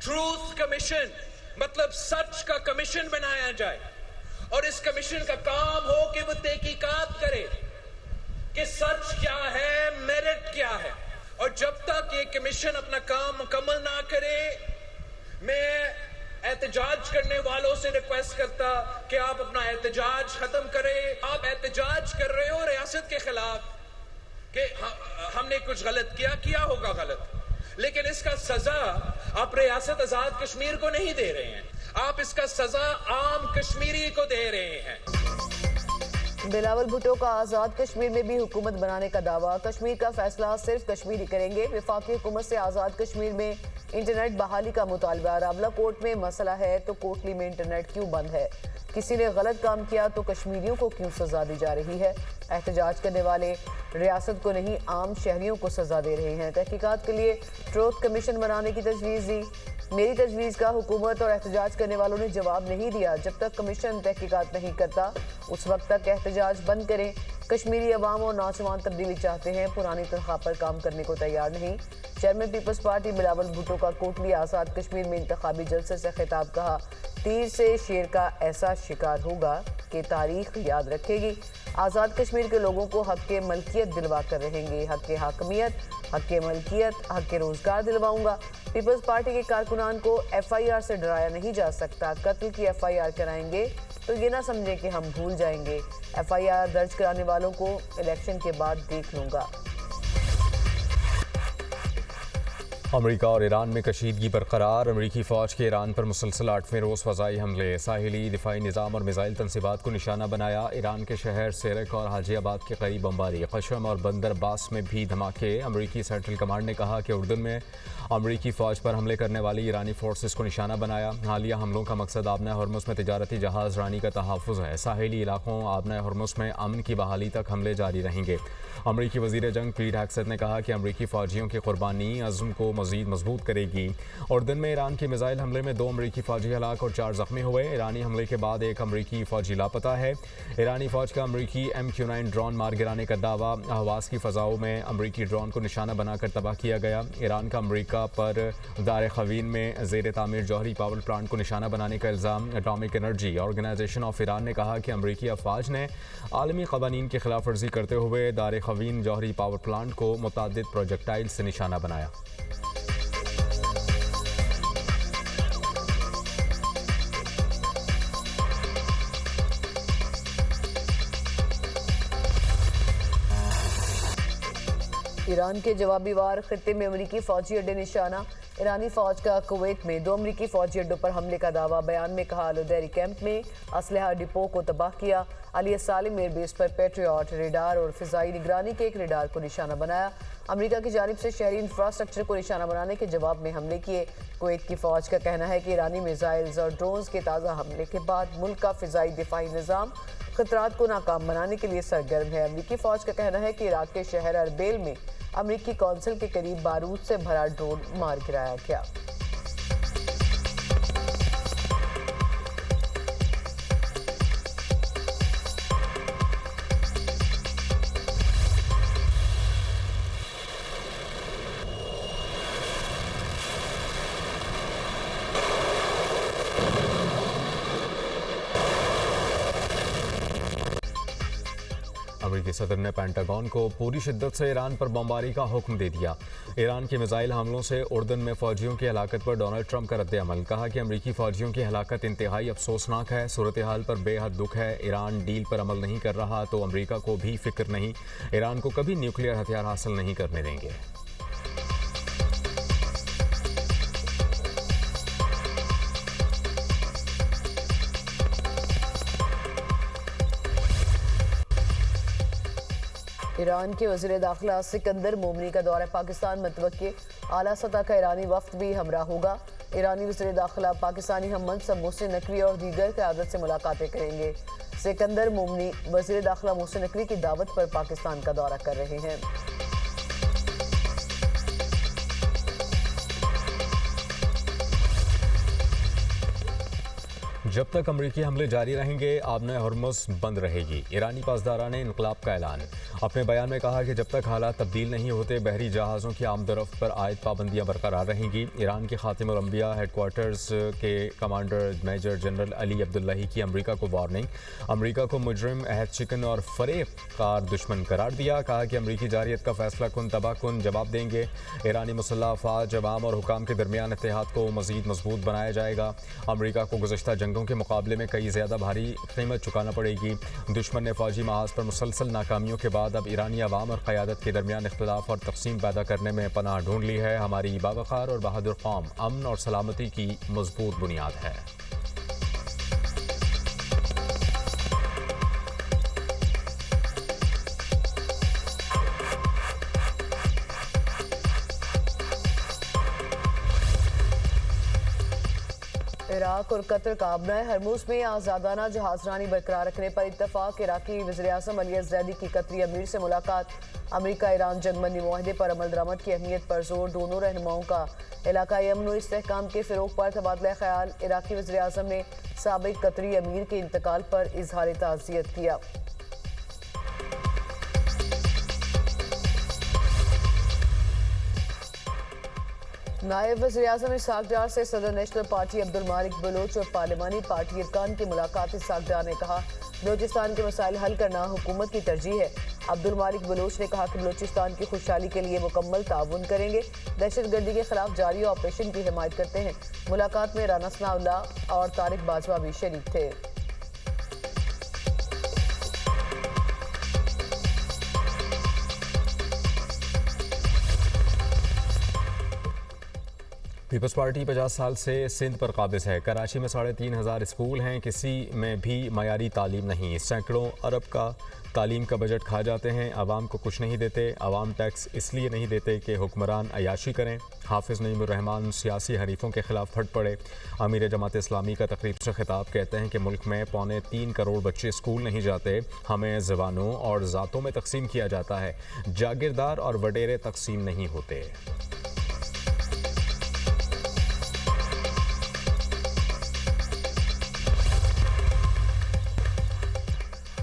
Truth commission मतलब सच का commission बनाया जाए और इस कमीशन का काम हो कि वो तहकीकात करे कि सच क्या है, मेरिट क्या है। और जब तक ये कमीशन अपना काम मुकम्मल ना करे, मैं एहतजाज करने वालों से रिक्वेस्ट करता कि आप अपना एहतजाज खत्म करें। आप एहतजाज कर रहे हो रियासत के खिलाफ कि हमने कुछ गलत किया होगा गलत, लेकिन इसका सजा आप रियासत आजाद कश्मीर को नहीं दे रहे हैं, आप इसका सजा आम कश्मीरी को दे रहे हैं। बिलावल भुट्टो का आज़ाद कश्मीर में भी हुकूमत बनाने का दावा। कश्मीर का फैसला सिर्फ कश्मीरी करेंगे। वफाकी हुकूमत से आज़ाद कश्मीर में इंटरनेट बहाली का मुतालबा। रावला कोर्ट में मसला है तो कोटली में इंटरनेट क्यों बंद है? किसी ने गलत काम किया तो कश्मीरियों को क्यों सजा दी जा रही है? एहतजाज करने वाले रियासत को नहीं आम शहरियों को सजा दे रहे हैं। तहकीकात के लिए ट्रूथ कमीशन बनाने की तजवीज़ दी। मेरी तजवीज़ का हुकूमत और एहतजाज करने वालों ने जवाब नहीं दिया। जब तक कमीशन तहकीकात नहीं करता उस वक्त तक एहतजाज बंद करें। कश्मीरी अवाम और नौजवान तब्दीली चाहते हैं, पुरानी तनख्वाह पर काम करने को तैयार नहीं। Chairman Peoples Party Bilawal Bhutto का कोटली आज़ाद कश्मीर में इंतखाबी जलसे से खिताब। कहा, तीर से शेर का ऐसा शिकार होगा कि तारीख याद रखेगी। आज़ाद कश्मीर के लोगों को हक के मलकियत दिलवा कर रहेंगे। हक के हाकमियत, हक के मलकियत, हक के रोज़गार दिलवाऊंगा। पीपल्स पार्टी के कारकुनान को FIR से डराया नहीं जा सकता। कत्ल की FIR कराएंगे तो ये ना समझें कि हम भूल जाएंगे। FIR दर्ज कराने वालों को इलेक्शन के बाद देख लूँगा। अमेरिका और ईरान में कशीदगी बरकरार। अमेरिकी फ़ौज के ईरान पर मुसलसल 8वें रोज़ फ़ज़ाई हमले। साहिली दिफाई निज़ाम और मिसाइल तनसीबात को निशाना बनाया। ईरान के शहर सेरक और हाजियाबाद के करीब बमबारी। कशम और बंदर अब्बास में भी धमाके। अमेरिकी सेंट्रल कमांड ने कहा कि उर्दन में अमेरिकी फ़ौज पर हमले करने वाली ईरानी फोर्सेस को निशाना बनाया। हालिया हमलों का मकसद आबना हरमुज़ में तिजारती जहाज़ रानी का तहफ़्फ़ुज़ है। साहिली इलाकों आबना हरमुज़ में अमन की बहाली तक हमले जारी रहेंगे। अमेरिकी वज़ीर जंग पीट हेग्सेथ ने कहा कि अमेरिकी फ़ौजियों की कुर्बानी अज़्म को मज़ीद मजबूत करेगी। उर्दन में ईरान के मिसाइल हमले में 2 अमेरिकी फ़ौजी हलाक और 4 ज़ख्मी हुए। ईरानी हमले के बाद 1 अमेरिकी फ़ौजी लापता है। ईरानी फ़ौज का अमेरिकी MQ-9 ड्रोन मार गिराने का दावा। हवास की फ़ज़ाओं में अमेरिकी ड्रोन को निशाना बनाकर तबाह किया गया। ईरान का अमेरिका पर दार खवीन में ज़ेर तामीर जौहरी पावर प्लांट को निशाना बनाने का इल्ज़ाम। Atomic energy organisation of Iran ने कहा कि अमेरिकी अफवाज ने आलमी क़वानीन की खिलाफ वर्जी करते हुए दार खवीन जौहरी पावर प्लांट को मुतअद्दिद प्रोजेक्टाइल से निशाना बनाया। ईरान के जवाबी वार खित्ते में अमेरिकी फौजी अड्डे निशाना। ईरानी फौज का कुवैत में 2 अमेरिकी फौजी अड्डों पर हमले का दावा। बयान में कहा, लुदैरी कैंप में असलहा डिपो को तबाह किया। अली सालिम एयरबेस पर पेट्रियट रेडार और फिजाई निगरानी के एक रेडार को निशाना बनाया। अमेरिका की जानिब से शहरी इंफ्रास्ट्रक्चर को निशाना बनाने के जवाब में हमले किए। कुवैत की फौज का कहना है कि ईरानी मिसाइल्स और ड्रोन्स के ताज़ा हमले के बाद मुल्क का फिजाई दिफाई निज़ाम खतरात को नाकाम बनाने के लिए सरगर्म है। अमेरिकी फौज का कहना है कि इराक के शहर अरबेल में अमेरिकी कौंसिल के करीब बारूद से भरा ड्रोन मार गिराया गया। अमेरिकी सदर ने पेंटागन को पूरी शिद्दत से ईरान पर बमबारी का हुक्म दे दिया। ईरान के मिसाइल हमलों से उर्दन में फ़ौजियों की हलाकत पर डोनाल्ड ट्रंप का रद्द-ए-अमल। कहा कि अमेरिकी फ़ौजियों की हलाकत इंतहाई अफसोसनाक है। सूरत हाल पर बेहद दुख है। ईरान डील पर अमल नहीं कर रहा तो अमेरिका को भी फिक्र नहीं। ईरान को कभी न्यूक्लियर हथियार हासिल नहीं करने देंगे। ईरान के वज़ीर दाखिला सिकंदर मोमनी का दौरा पाकिस्तान मतवक्के। आला सतह का ईरानी वफ्द भी हमरा होगा। ईरानी वज़ीर दाखिला पाकिस्तानी हम मनसब मोहसिन नकवी और दीगर क़यादत से मुलाकातें करेंगे। सिकंदर मोमनी वज़ीर दाखिला मोहसिन नकवी की दावत पर पाकिस्तान का दौरा कर रहे हैं। जब तक अमरीकी हमले जारी रहेंगे आबना हरमुज़ बंद रहेगी। ईरानी पासदारा ने इनकलाब का ऐलान। अपने बयान में कहा कि जब तक हालात तब्दील नहीं होते बहरी जहाज़ों की आमदरफ्त पर आयद पाबंदियाँ बरकरार रहेंगी। ईरान के खातिमुल अंबिया हेडक्वार्टर्स के commander major general Ali Abdollahi की अमरीका को वार्निंग। अमरीका को मुजरिम, अहद शिकन और फरेब कार दुश्मन करार दिया। कहा कि अमरीकी जारियत का फैसला कुन तबाहकुन जवाब देंगे। ईरानी मुसल्लह अफवाज, अवाम और हुकाम के दरमियान इत्तेहाद को मज़ीद मजबूत बनाया जाएगा। अमरीका को गुज़श्ता जंगों के मुकाबले में कई ज़्यादा भारी कीमत चुकाना पड़ेगी। दुश्मन ने फौजी महाज पर मुसलसल नाकामियों के बाद अब ईरानी अवाम और क़यादत के दरमियान इख्तिलाफ और तकसीम पैदा करने में पनाह ढूंढ ली है। हमारी बावक़ार और बहादुर कौम अमन और सलामती की मजबूत बुनियाद है। इराक और कतर का आबना हरमुज़ में आज़ादाना जहाज़रानी बरकरार रखने पर इत्तफाक। इराकी वज़ीर-ए-आज़म अली अज़-ज़ैदी की कतरी अमीर से मुलाकात। अमरीका ईरान जंगबंदी मुआहदे पर अमल दरामद की अहमियत पर जोर। दोनों रहनुमाओं का इलाकाई अमन और इस्तेहकाम के फ़रोग़ पर तबादला ख्याल। इराकी वज़ीर-ए-आज़म ने साबिक़ कतरी अमीर के इंतकाल पर इजहार ताज़ियत किया। नायब वज़ीर-ए-आज़म इसहाक़ डार से सदर नेशनल पार्टी अब्दुल मालिक बलोच और पार्लिमानी पार्टी अरकान की मुलाकात। इसहाक़ डार ने कहा बलोचिस्तान के मसाइल हल करना हुकूमत की तरजीह है। अब्दुल मालिक बलोच ने कहा कि बलोचिस्तान की खुशहाली के लिए मुकम्मल ताउन करेंगे। दहशतगर्दी के खिलाफ जारी ऑपरेशन की हिमायत करते हैं। मुलाकात में राना सनाउल्लाह और तारिक बाजवा भी शरीक थे। पीपल्स पार्टी 50 साल से सिंध पर काबिज है। कराची में 3500 स्कूल हैं, किसी में भी मयारी तालीम नहीं। सैकड़ों अरब का तालीम का बजट खा जाते हैं, आवाम को कुछ नहीं देते। आवाम टैक्स इसलिए नहीं देते कि हुक्मरान अयाशी करें। हाफिज़ नईमुर रहमान सियासी हरीफों के खिलाफ फट पड़े। अमीर जमात इस्लामी का तकरीब से खिताब। कहते हैं कि मुल्क में 3.25 करोड़ बच्चे स्कूल नहीं जाते। हमें ज़बानों और ज़ातों में तकसीम किया जाता है, जागीरदार और वडेरे तकसीम नहीं होते।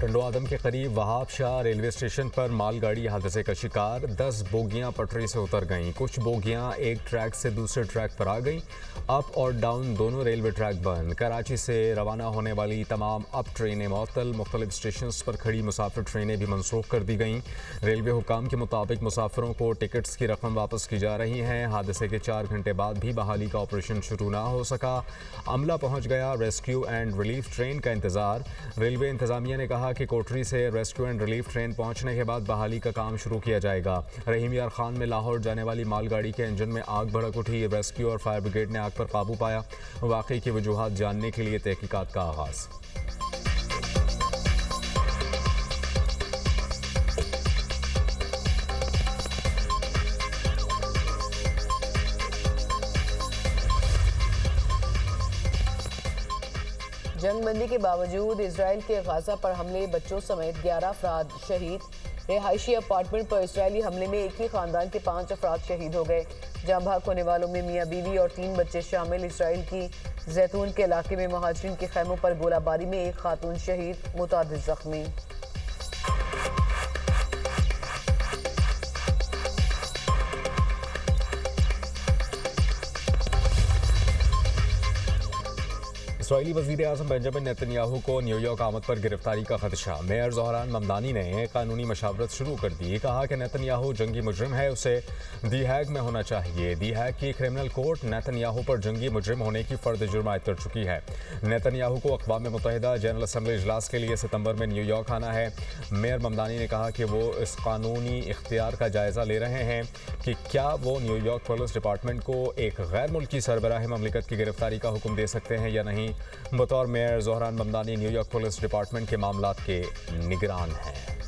टंडो आदम के करीब वहाब शाह रेलवे स्टेशन पर मालगाड़ी हादसे का शिकार। 10 बोगियां पटरी से उतर गईं। कुछ बोगियां एक ट्रैक से दूसरे ट्रैक पर आ गईं। अप और डाउन दोनों रेलवे ट्रैक बंद। कराची से रवाना होने वाली तमाम अप ट्रेनें मअतल। मुख्तलिफ स्टेशन पर खड़ी मुसाफिर ट्रेनें भी मनसूख कर दी गईं। रेलवे हुकाम के मुताबिक मुसाफिरों को टिकट्स की रकम वापस की जा रही हैं। हादसे के 4 घंटे बाद भी बहाली का ऑपरेशन शुरू ना हो सका। अमला पहुँच गया। रेस्क्यू एंड रिलीफ ट्रेन का इंतज़ार। रेलवे इंतज़ामिया ने कहा कि कोटरी से रेस्क्यू एंड रिलीफ ट्रेन पहुंचने के बाद बहाली का काम शुरू किया जाएगा। रहीम यार खान में लाहौर जाने वाली मालगाड़ी के इंजन में आग भड़क उठी। रेस्क्यू और फायर ब्रिगेड ने आग पर काबू पाया। वाकई की वजूहात जानने के लिए तहकीकात का आगाज़। जंगबंदी के बावजूद इजराइल के गाजा पर हमले, बच्चों समेत 11 अफराद शहीद। रिहायशी अपार्टमेंट पर इजरायली हमले में एक ही खानदान के 5 अफराद शहीद हो गए। जाँ भाग होने वालों में मियाँ बीवी और 3 बच्चे शामिल। इजराइल की जैतून के इलाके में महाजरीन के खैमों पर गोलाबारी में एक खातून शहीद, मुतादिद जख्मी। इसराइली वज़ीर-ए-आज़म बेंजामिन नेतन्याहू को न्यूयॉर्क आमद पर गिरफ्तारी का खदशा। मेयर ज़ोहरान ममदानी ने कानूनी मशावरत शुरू कर दी। कहा कि नेतन्याहू जंगी मुजरिम है, उसे दी हैग में होना चाहिए। दी हैग की क्रिमिनल कोर्ट नेतन्याहू पर जंगी मुजरिम होने की फ़र्द जुर्म आयद कर चुकी है। नेतन्याहू को अक़वाम मुत्तहिदा जनरल असम्बली इजलास के लिए सितंबर में न्यूयॉर्क आना है। मेयर ममदानी ने कहा कि वो इस कानूनी इख्तियार का जायज़ा ले रहे हैं कि क्या वो न्यूयॉर्क पुलिस डिपार्टमेंट को एक गैर मुल्की सरबराह ममलिकत की गिरफ्तारी का हुक्म दे सकते हैं या नहीं। बतौर mayor Zohran Mamdani New York police department के मामलात के निगरान हैं।